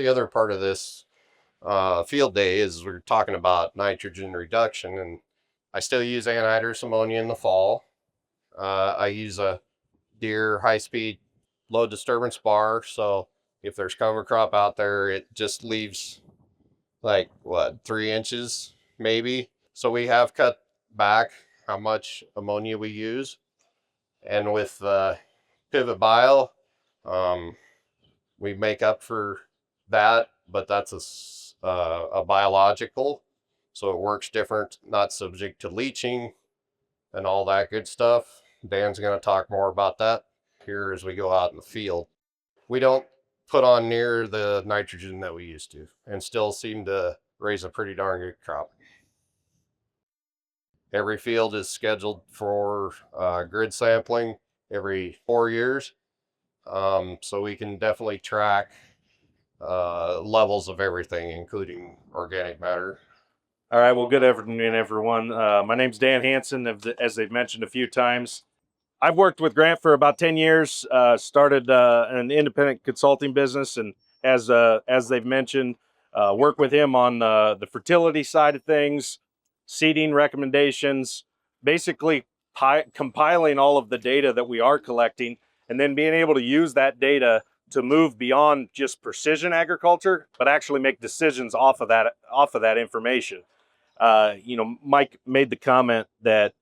The other part of this field day is we're talking about nitrogen reduction, and I still use anhydrous ammonia in the fall. I use a Deere high-speed low disturbance bar, so if there's cover crop out there, it just leaves like what, 3 inches maybe. So we have cut back how much ammonia we use, and with Pivot Bio, we make up for that, but that's a biological, so it works different, not subject to leaching and all that good stuff. Dan's going to talk more about that here as we go out in the field. We don't put on near the nitrogen that we used to, and still seem to raise a pretty darn good crop. Every field is scheduled for grid sampling every 4 years, so we can definitely track levels of everything, including organic matter. All right, well, good afternoon, everyone. My name's Dan Hansen, as they've mentioned a few times. I've worked with Grant for about 10 years, started an independent consulting business, and as they've mentioned, work with him on the fertility side of things, seeding recommendations, basically compiling all of the data that we are collecting, and then being able to use that data to move beyond just precision agriculture, but actually make decisions off of that information. Mike made the comment that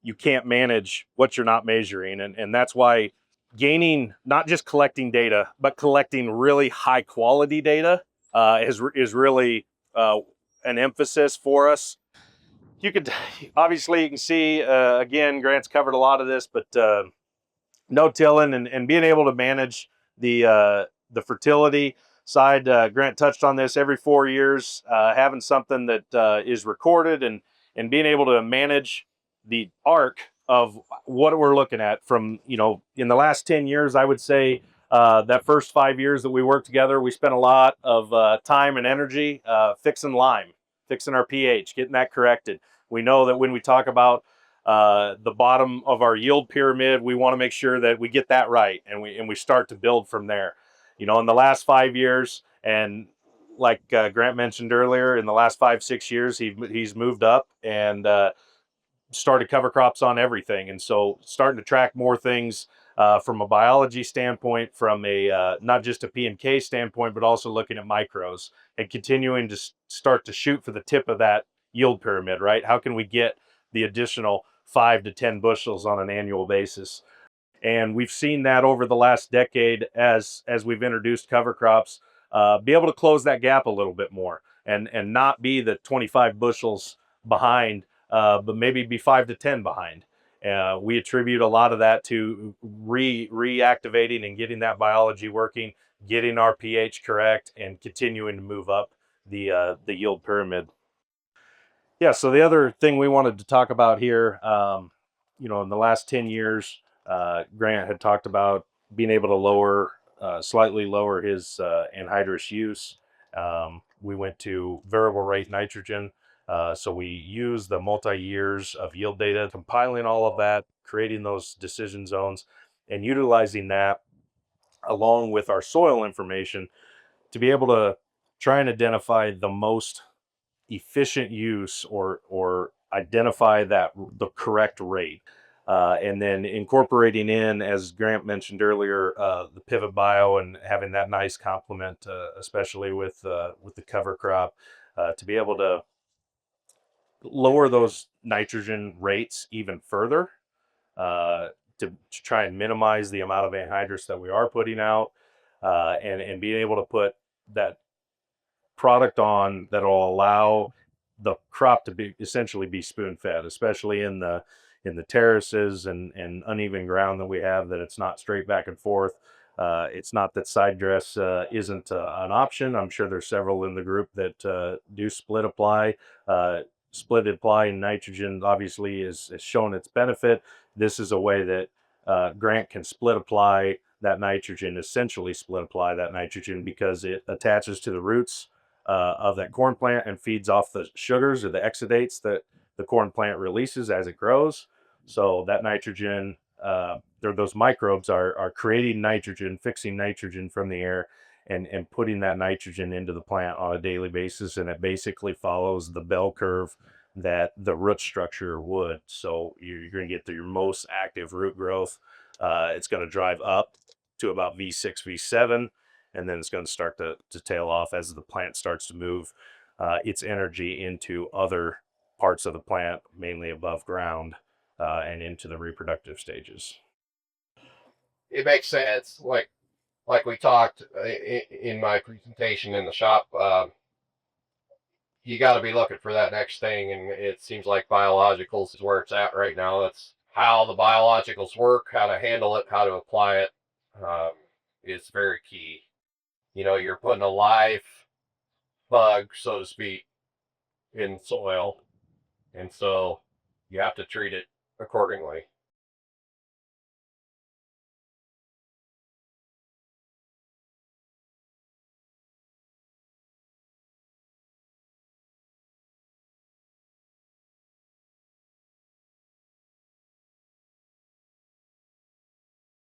you can't manage what you're not measuring, and that's why gaining, not just collecting data, but collecting really high quality data is really an emphasis for us. You can see again, Grant's covered a lot of this, but no-tilling and being able to manage the fertility side. Grant touched on this every 4 years, having something that is recorded and being able to manage the arc of what we're looking at from, in the last 10 years, I would say that first 5 years that we worked together, we spent a lot of time and energy fixing our pH, getting that corrected. We know that when we talk about the bottom of our yield pyramid, we want to make sure that we get that right, and we start to build from there. In the last 5 years, and like Grant mentioned earlier, in the last 5-6 years, he's moved up and started cover crops on everything, and so starting to track more things from a biology standpoint, from a not just a P&K standpoint, but also looking at micros and continuing to start to shoot for the tip of that yield pyramid. Right? How can we get the additional 5 to 10 bushels on an annual basis? And we've seen that over the last decade as we've introduced cover crops, be able to close that gap a little bit more and not be the 25 bushels behind, but maybe be 5 to 10 behind. We attribute a lot of that to reactivating and getting that biology working, getting our pH correct, and continuing to move up the yield pyramid. Yeah, so the other thing we wanted to talk about here, in the last 10 years, Grant had talked about being able to slightly lower his anhydrous use. We went to variable rate nitrogen. So we use the multi-years of yield data, compiling all of that, creating those decision zones, and utilizing that along with our soil information to be able to try and identify the most efficient use or identify the correct rate. And then incorporating in, as Grant mentioned earlier, the Pivot Bio and having that nice complement, especially with the cover crop, to be able to lower those nitrogen rates even further, to try and minimize the amount of anhydrous that we are putting out, and being able to put that product on that will allow the crop to essentially be spoon fed, especially in the terraces and uneven ground that we have, that it's not straight back and forth. It's not that side dress isn't an option. I'm sure there's several in the group that do split apply. Split apply nitrogen obviously has shown its benefit. This is a way that Grant can split apply that nitrogen, essentially split apply that nitrogen, because it attaches to the roots of that corn plant and feeds off the sugars or the exudates that the corn plant releases as it grows. So that nitrogen, those microbes are creating nitrogen, fixing nitrogen from the air, and putting that nitrogen into the plant on a daily basis. And it basically follows the bell curve that the root structure would. So you're going to get your most active root growth. It's going to drive up to about V6, V7, and then it's going to start to tail off as the plant starts to move its energy into other parts of the plant, mainly above ground, and into the reproductive stages. It makes sense. Like we talked in my presentation in the shop, you got to be looking for that next thing, and it seems like biologicals is where it's at right now. That's how the biologicals work, how to handle it, how to apply it, is very key. You know, you're putting a live bug, so to speak, in soil, and so you have to treat it accordingly.